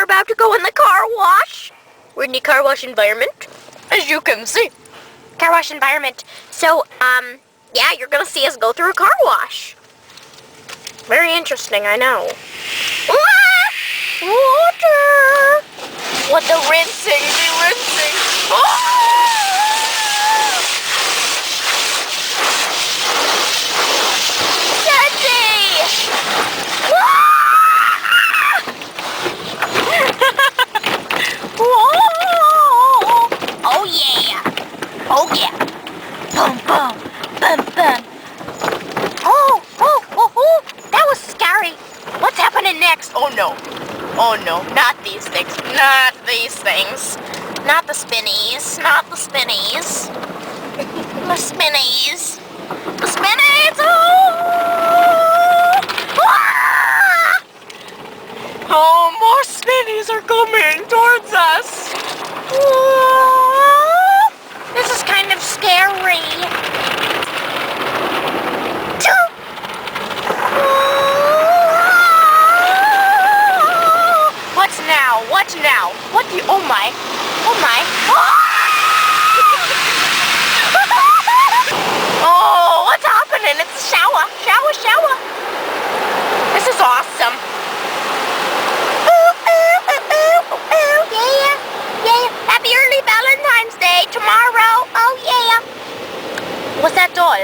we're about to go in the car wash. We're in the car wash environment, as you can see. Car wash environment. So, yeah, you're gonna see us go through a car wash. Very interesting, I know. Ah! Water! What the rinsing, Oh! Oh yeah! Oh yeah! Boom, boom, boom, boom. Oh! That was scary. What's happening next? Oh no! Oh no! Not these things! Not these things! Not the spinnies! Not the spinnies! The spinnies! The spinnies! Oh! Ah! Oh, more spinnies are coming towards us! Whoa. This is kind of scary. What's now? What now? What do you... Oh my. Oh my. Oh, what's happening? It's a shower. Shower. This is awesome. Yeah. Happy early Valentine's Day tomorrow. Oh yeah. What's that doll?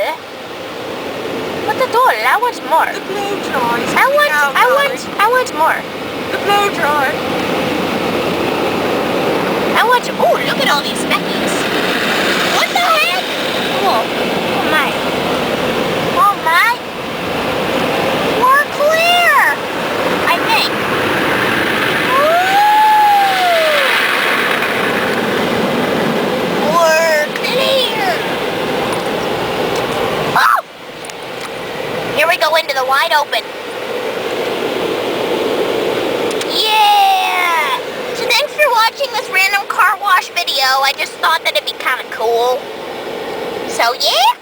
What's the doll? I want more. The blow dry. I want more. The blow dry. Oh, look at all these speckies. What the heck? Oh my. Oh my. We're clear, I think. We're clear. Oh! Here we go into the wide open. Yeah! So thanks for watching this random car wash video. I just thought that it'd be kind of cool. So yeah!